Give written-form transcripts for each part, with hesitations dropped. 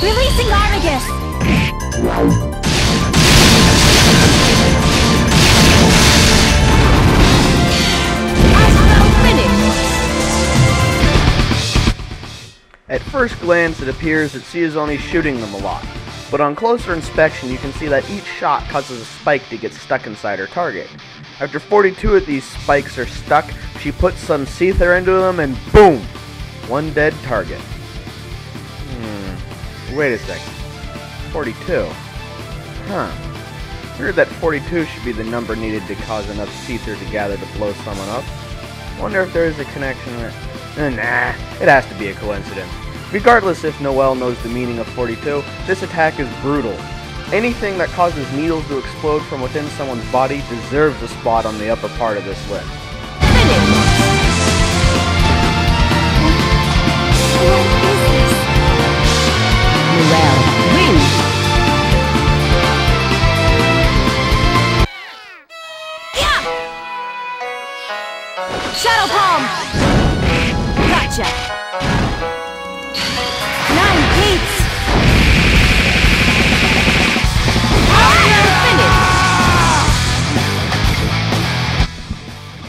Releasing Armagus! Astral finish! At first glance, it appears that she is only shooting them a lot, but on closer inspection you can see that each shot causes a spike to get stuck inside her target. After 42 of these spikes are stuck, she puts some Seether into them and boom! One dead target. Wait a second. 42. Huh. Heard that 42 should be the number needed to cause enough Seether to gather to blow someone up. Wonder if there is a connection with... Nah, it has to be a coincidence. Regardless if Noel knows the meaning of 42, this attack is brutal. Anything that causes needles to explode from within someone's body deserves a spot on the upper part of this list. Noel wins! Yeah! Shadow Palm! Gotcha! 9 gates!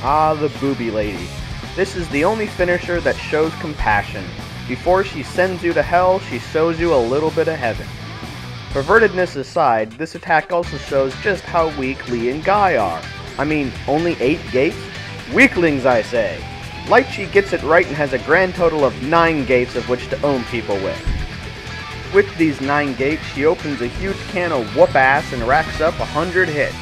Ah, the booby lady. This is the only finisher that shows compassion. Before she sends you to hell, she shows you a little bit of heaven. Pervertedness aside, this attack also shows just how weak Lee and Guy are. I mean, only 8 gates? Weaklings, I say! Litchi gets it right and has a grand total of 9 gates of which to own people with. With these 9 gates, she opens a huge can of whoop ass and racks up 100 hits.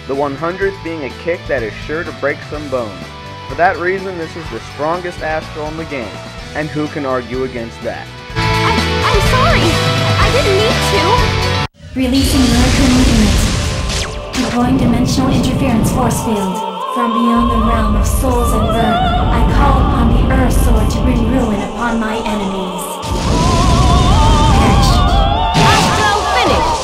The 100th being a kick that is sure to break some bones. For that reason, this is the strongest Astral in the game. And who can argue against that? I'm sorry! I didn't mean to! Releasing Hakumen unit. Deploying dimensional interference force field. From beyond the realm of souls and verb, I call upon the Earth Sword to bring ruin upon my enemies. Astral finish!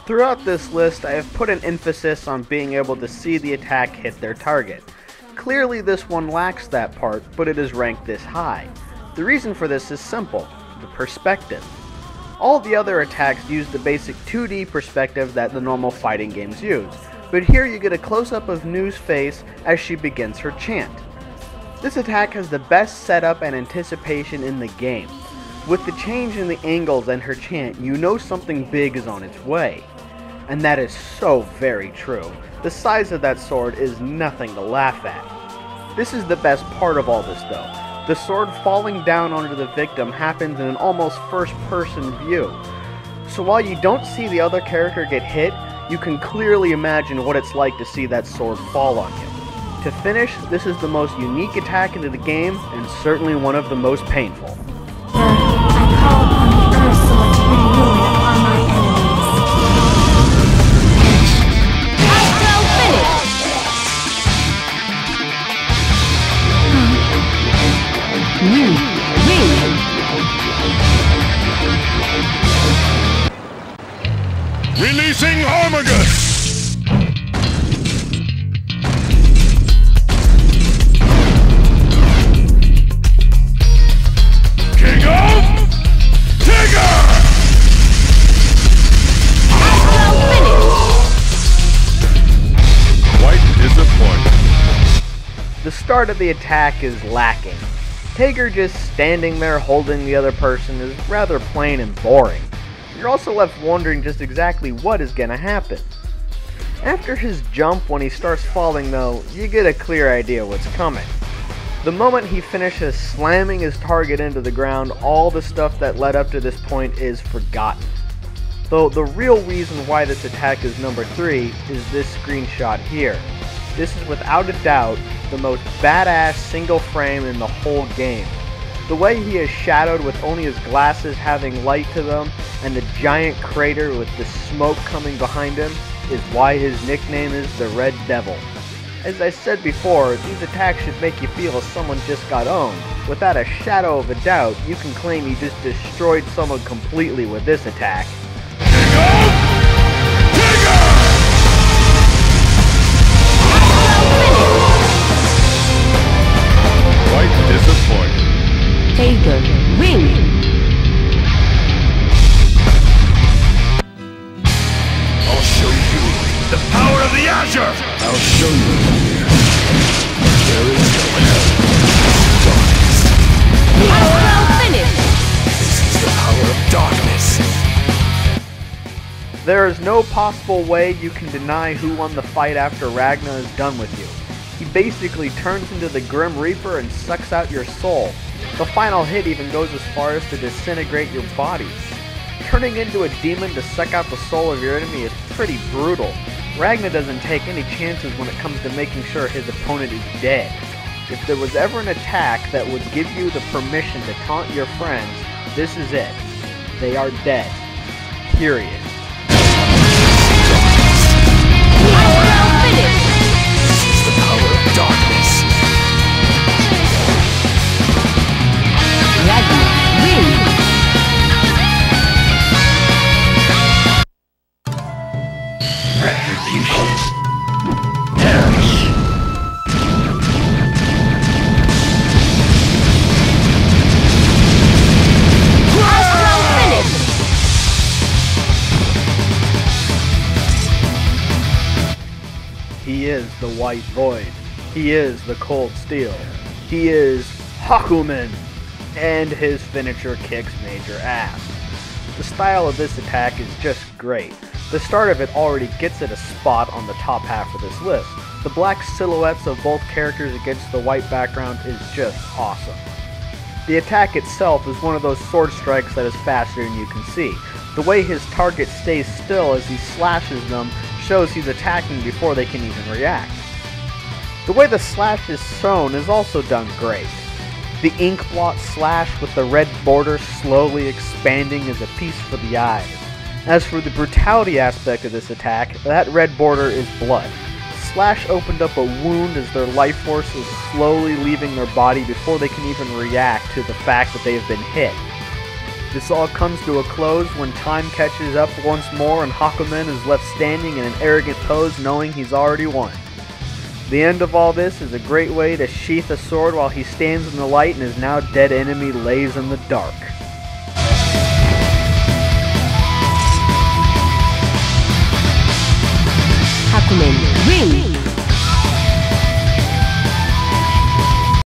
Throughout this list, I have put an emphasis on being able to see the attack hit their target. Clearly this one lacks that part, but it is ranked this high. The reason for this is simple, the perspective. All the other attacks use the basic 2D perspective that the normal fighting games use, but here you get a close-up of Nu's face as she begins her chant. This attack has the best setup and anticipation in the game. With the change in the angles and her chant, you know something big is on its way. And that is so very true. The size of that sword is nothing to laugh at. This is the best part of all this though. The sword falling down onto the victim happens in an almost first-person view. So while you don't see the other character get hit, you can clearly imagine what it's like to see that sword fall on you. To finish, this is the most unique attack into the game, and certainly one of the most painful. I call upon the Earth Sword to bring ruin upon my enemies. Astral finish! You win! Releasing Armagus! King of Tigger! Astral finish! Quite disappointing. The start of the attack is lacking. Tigger just standing there holding the other person is rather plain and boring. You're also left wondering just exactly what is gonna happen. After his jump when he starts falling though, you get a clear idea what's coming. The moment he finishes slamming his target into the ground, all the stuff that led up to this point is forgotten. Though the real reason why this attack is number 3 is this screenshot here. This is without a doubt the most badass single frame in the whole game. The way he is shadowed with only his glasses having light to them, and the giant crater with the smoke coming behind him, is why his nickname is the Red Devil. As I said before, these attacks should make you feel as someone just got owned. Without a shadow of a doubt, you can claim you just destroyed someone completely with this attack. Quite disappointing. Saber, win! I'll show you the power of the Azure! I'll show you here. There is no hell. Astral finish! This is the power of darkness. There is no possible way you can deny who won the fight after Ragna is done with you. He basically turns into the Grim Reaper and sucks out your soul. The final hit even goes as far as to disintegrate your body. Turning into a demon to suck out the soul of your enemy is pretty brutal. Ragna doesn't take any chances when it comes to making sure his opponent is dead. If there was ever an attack that would give you the permission to taunt your friends, this is it. They are dead. Period. Astral finish! This is the power of darkness. Ragna, win! Retribution. Perish. Astral finish! He is the White Void. He is the Cold Steel. He is Hakumen. And his finisher kicks major ass. The style of this attack is just great. The start of it already gets it a spot on the top half of this list. The black silhouettes of both characters against the white background is just awesome. The attack itself is one of those sword strikes that is faster than you can see. The way his target stays still as he slashes them shows he's attacking before they can even react. The way the slash is shown is also done great. The ink blot slash with the red border slowly expanding is a feast for the eyes. As for the brutality aspect of this attack, that red border is blood. Slash opened up a wound as their life force is slowly leaving their body before they can even react to the fact that they've been hit. This all comes to a close when time catches up once more and Hakumen is left standing in an arrogant pose knowing he's already won. The end of all this is a great way to sheath a sword while he stands in the light and his now dead enemy lays in the dark. Hakumen, win!